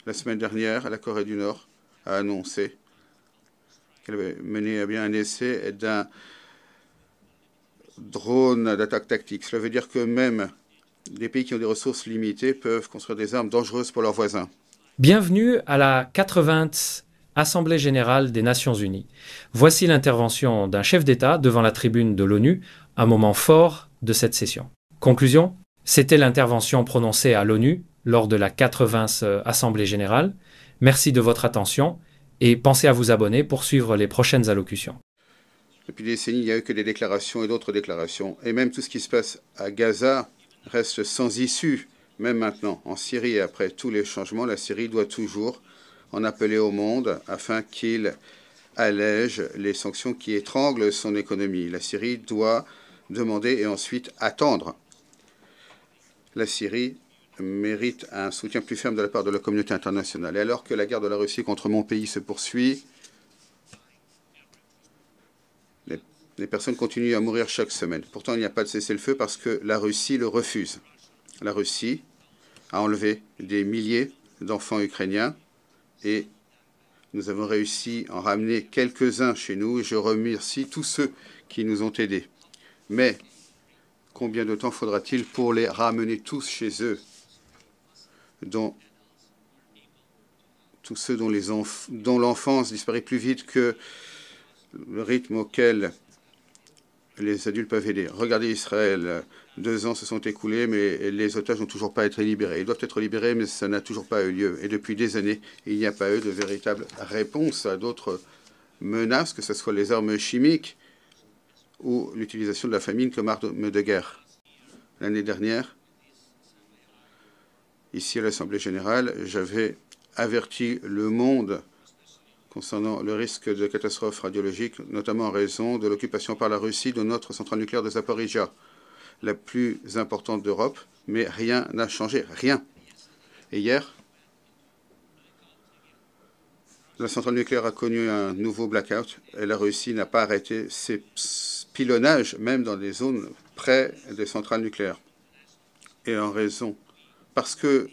La semaine dernière, la Corée du Nord a annoncé qu'elle avait mené à bien un essai d'un drone d'attaque tactique. Cela veut dire que même des pays qui ont des ressources limitées peuvent construire des armes dangereuses pour leurs voisins. Bienvenue à la 80e Assemblée générale des Nations unies. Voici l'intervention d'un chef d'État devant la tribune de l'ONU, un moment fort de cette session. Conclusion, c'était l'intervention prononcée à l'ONU lors de la 80e Assemblée générale. Merci de votre attention et pensez à vous abonner pour suivre les prochaines allocutions. Depuis des décennies, il n'y a eu que des déclarations et d'autres déclarations. Et même tout ce qui se passe à Gaza reste sans issue. Même maintenant, en Syrie et après tous les changements, la Syrie doit toujours en appeler au monde afin qu'il allège les sanctions qui étranglent son économie. La Syrie doit demander et ensuite attendre. La Syrie mérite un soutien plus ferme de la part de la communauté internationale. Et alors que la guerre de la Russie contre mon pays se poursuit, les personnes continuent à mourir chaque semaine. Pourtant, il n'y a pas de cessez-le-feu parce que la Russie le refuse. La Russie a enlevé des milliers d'enfants ukrainiens et nous avons réussi à en ramener quelques-uns chez nous et je remercie tous ceux qui nous ont aidés. Mais combien de temps faudra-t-il pour les ramener tous chez eux, tous ceux dont l'enfance disparaît plus vite que le rythme auquel les adultes peuvent aider. Regardez Israël, 2 ans se sont écoulés, mais les otages n'ont toujours pas été libérés. Ils doivent être libérés, mais ça n'a toujours pas eu lieu. Et depuis des années, il n'y a pas eu de véritable réponse à d'autres menaces, que ce soit les armes chimiques ou l'utilisation de la famine comme arme de guerre. L'année dernière, ici à l'Assemblée générale, j'avais averti le monde concernant le risque de catastrophe radiologique, notamment en raison de l'occupation par la Russie de notre centrale nucléaire de Zaporizhia, la plus importante d'Europe, mais rien n'a changé, rien. Et hier, la centrale nucléaire a connu un nouveau blackout et la Russie n'a pas arrêté ses pilonnages, même dans des zones près des centrales nucléaires. Et en raison, parce que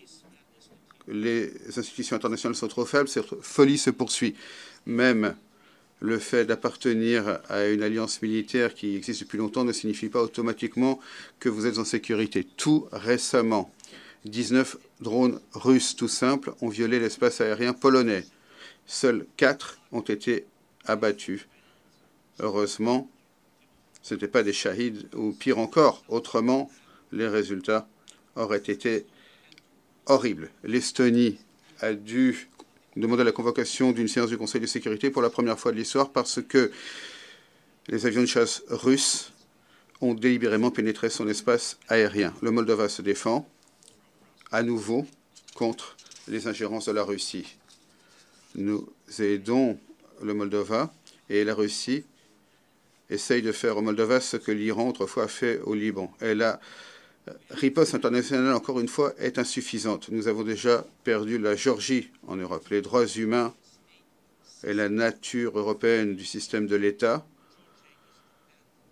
les institutions internationales sont trop faibles, cette folie se poursuit. Même le fait d'appartenir à une alliance militaire qui existe depuis longtemps ne signifie pas automatiquement que vous êtes en sécurité. Tout récemment, 19 drones russes tout simples ont violé l'espace aérien polonais. Seuls 4 ont été abattus. Heureusement, ce n'étaient pas des shahids ou pire encore. Autrement, les résultats auraient été horrible. L'Estonie a dû demander la convocation d'une séance du Conseil de sécurité pour la première fois de l'histoire parce que les avions de chasse russes ont délibérément pénétré son espace aérien. Le Moldova se défend à nouveau contre les ingérences de la Russie. Nous aidons le Moldova et la Russie essaye de faire au Moldova ce que l'Iran autrefois a fait au Liban. Elle a riposte internationale, encore une fois, est insuffisante. Nous avons déjà perdu la Géorgie en Europe. Les droits humains et la nature européenne du système de l'État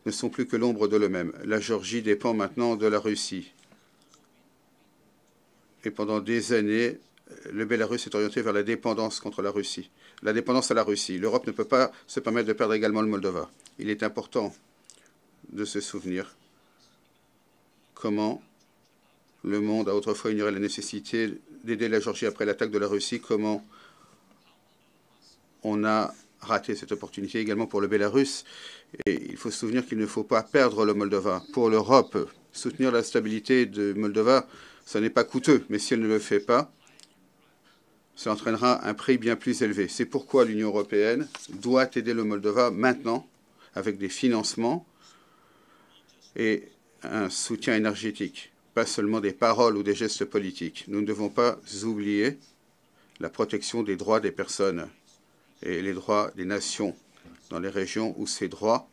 ne sont plus que l'ombre de l'eux-mêmes. La Géorgie dépend maintenant de la Russie. Et pendant des années, le Bélarus est orienté vers la dépendance contre la Russie. La dépendance à la Russie. L'Europe ne peut pas se permettre de perdre également le Moldova. Il est important de se souvenir comment le monde a autrefois ignoré la nécessité d'aider la Géorgie après l'attaque de la Russie, comment on a raté cette opportunité également pour le Bélarus. Et il faut se souvenir qu'il ne faut pas perdre le Moldova. Pour l'Europe, soutenir la stabilité de Moldova, ça n'est pas coûteux, mais si elle ne le fait pas, ça entraînera un prix bien plus élevé. C'est pourquoi l'Union européenne doit aider le Moldova maintenant avec des financements et un soutien énergétique, pas seulement des paroles ou des gestes politiques. Nous ne devons pas oublier la protection des droits des personnes et les droits des nations dans les régions où ces droits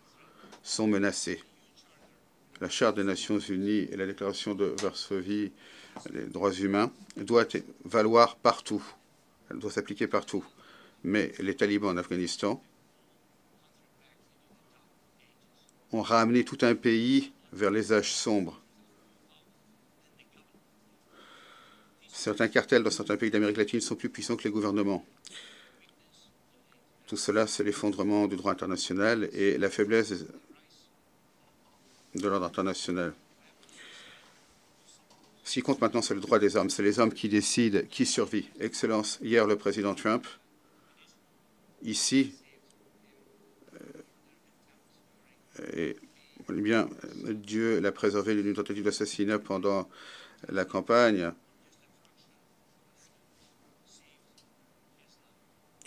sont menacés. La Charte des Nations Unies et la Déclaration de Varsovie des droits humains doit valoir partout. Elle doit s'appliquer partout. Mais les talibans en Afghanistan ont ramené tout un pays vers les âges sombres. Certains cartels dans certains pays d'Amérique latine sont plus puissants que les gouvernements. Tout cela, c'est l'effondrement du droit international et la faiblesse de l'ordre international. Ce qui compte maintenant, c'est le droit des armes. C'est les armes qui décident qui survit. Excellence, hier, le président Trump, ici, et bien, Dieu l'a préservé d'une tentative d'assassinat pendant la campagne.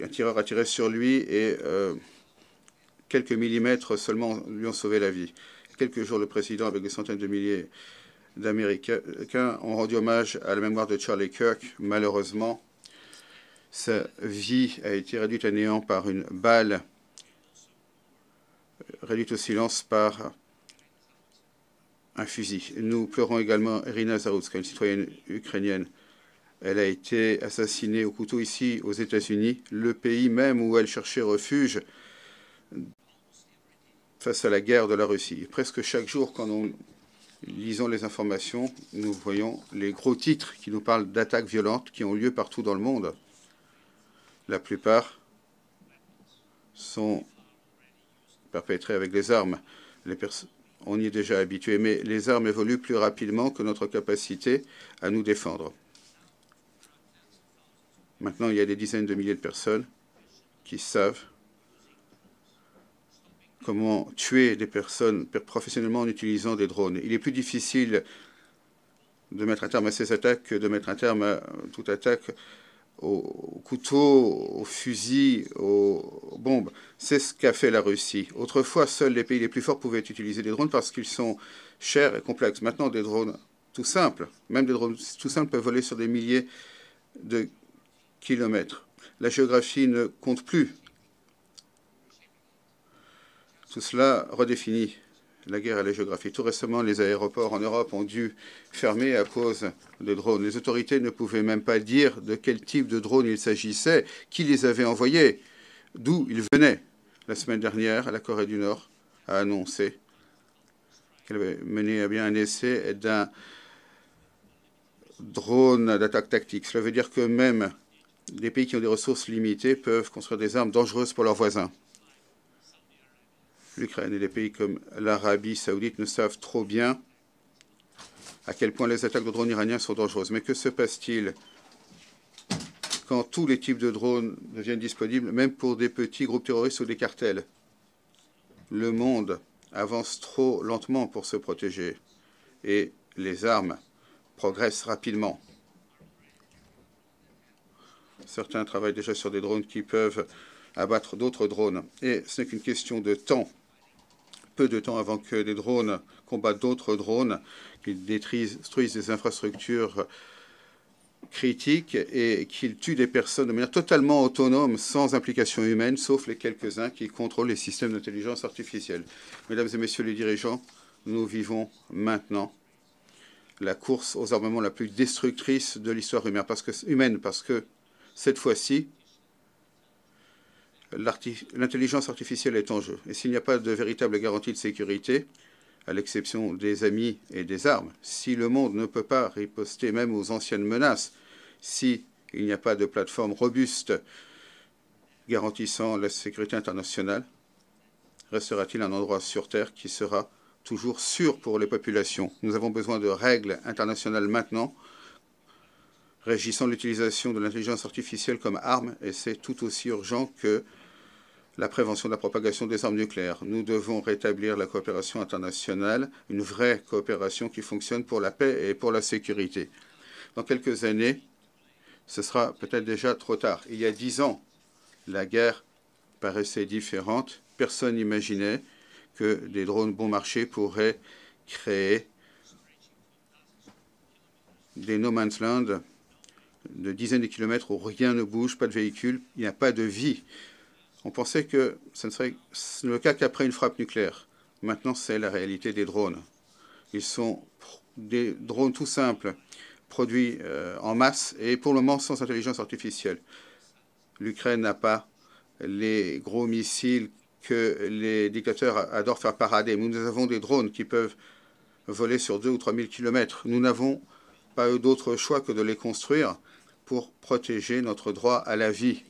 Un tireur a tiré sur lui et quelques millimètres seulement lui ont sauvé la vie. Quelques jours, le président, avec des centaines de milliers d'Américains, ont rendu hommage à la mémoire de Charlie Kirk. Malheureusement, sa vie a été réduite à néant par une balle, réduite au silence par un fusil. Nous pleurons également Irina Zarutska, une citoyenne ukrainienne. Elle a été assassinée au couteau ici aux États-Unis, le pays même où elle cherchait refuge face à la guerre de la Russie. Presque chaque jour, quand nous lisons les informations, nous voyons les gros titres qui nous parlent d'attaques violentes qui ont lieu partout dans le monde. La plupart sont perpétrées avec des armes. On y est déjà habitué, mais les armes évoluent plus rapidement que notre capacité à nous défendre. Maintenant, il y a des dizaines de milliers de personnes qui savent comment tuer des personnes professionnellement en utilisant des drones. Il est plus difficile de mettre un terme à ces attaques que de mettre un terme à toute attaque aux couteaux, aux fusils, aux bombes. C'est ce qu'a fait la Russie. Autrefois, seuls les pays les plus forts pouvaient utiliser des drones parce qu'ils sont chers et complexes. Maintenant, des drones tout simples, même des drones tout simples peuvent voler sur des milliers de kilomètres. La géographie ne compte plus. Tout cela redéfinit la guerre et la géographie. Tout récemment, les aéroports en Europe ont dû fermer à cause des drones. Les autorités ne pouvaient même pas dire de quel type de drone il s'agissait, qui les avait envoyés, d'où ils venaient. La semaine dernière, la Corée du Nord a annoncé qu'elle avait mené à bien un essai d'un drone d'attaque tactique. Cela veut dire que même des pays qui ont des ressources limitées peuvent construire des armes dangereuses pour leurs voisins. L'Ukraine et les pays comme l'Arabie saoudite ne savent trop bien à quel point les attaques de drones iraniens sont dangereuses. Mais que se passe-t-il quand tous les types de drones deviennent disponibles, même pour des petits groupes terroristes ou des cartels? Le monde avance trop lentement pour se protéger et les armes progressent rapidement. Certains travaillent déjà sur des drones qui peuvent abattre d'autres drones. Et ce n'est qu'une question de temps. Peu de temps avant que des drones combattent d'autres drones qui détruisent des infrastructures critiques et qu'ils tuent des personnes de manière totalement autonome, sans implication humaine, sauf les quelques-uns qui contrôlent les systèmes d'intelligence artificielle. Mesdames et messieurs les dirigeants, nous vivons maintenant la course aux armements la plus destructrice de l'histoire humaine, parce que cette fois-ci, l'intelligence artificielle est en jeu. Et s'il n'y a pas de véritable garantie de sécurité, à l'exception des amis et des armes, si le monde ne peut pas riposter même aux anciennes menaces, s'il n'y a pas de plateforme robuste garantissant la sécurité internationale, restera-t-il un endroit sur Terre qui sera toujours sûr pour les populations? Nous avons besoin de règles internationales maintenant régissant l'utilisation de l'intelligence artificielle comme arme, et c'est tout aussi urgent que la prévention de la propagation des armes nucléaires. Nous devons rétablir la coopération internationale, une vraie coopération qui fonctionne pour la paix et pour la sécurité. Dans quelques années, ce sera peut-être déjà trop tard. Il y a 10 ans, la guerre paraissait différente. Personne n'imaginait que des drones bon marché pourraient créer des no man's land de dizaines de kilomètres où rien ne bouge, pas de véhicules, il n'y a pas de vie. On pensait que ce ne serait le cas qu'après une frappe nucléaire. Maintenant, c'est la réalité des drones. Ils sont des drones tout simples, produits en masse et pour le moment sans intelligence artificielle. L'Ukraine n'a pas les gros missiles que les dictateurs adorent faire parader. Nous avons des drones qui peuvent voler sur 2 ou 3 000 kilomètres. Nous n'avons pas eu d'autre choix que de les construire pour protéger notre droit à la vie.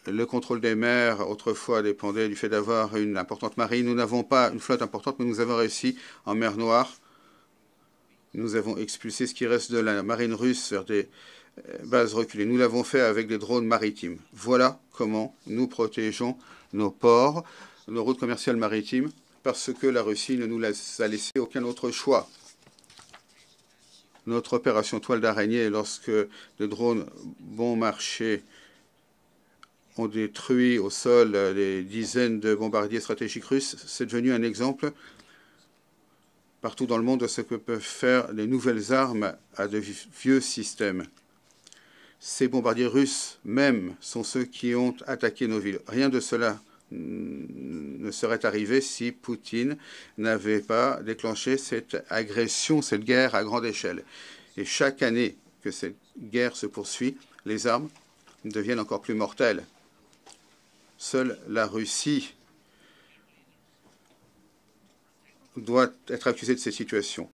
Le contrôle des mers, autrefois, dépendait du fait d'avoir une importante marine. Nous n'avons pas une flotte importante, mais nous avons réussi en mer Noire. Nous avons expulsé ce qui reste de la marine russe vers des bases reculées. Nous l'avons fait avec des drones maritimes. Voilà comment nous protégeons nos ports, nos routes commerciales maritimes, parce que la Russie ne nous a laissé aucun autre choix. Notre opération toile d'araignée, lorsque des drones bon marché ont détruit au sol des dizaines de bombardiers stratégiques russes, c'est devenu un exemple partout dans le monde de ce que peuvent faire les nouvelles armes à de vieux systèmes. Ces bombardiers russes même sont ceux qui ont attaqué nos villes. Rien de cela ne serait arrivé si Poutine n'avait pas déclenché cette agression, cette guerre à grande échelle. Et chaque année que cette guerre se poursuit, les armes deviennent encore plus mortelles. Seule la Russie doit être accusée de cette situation.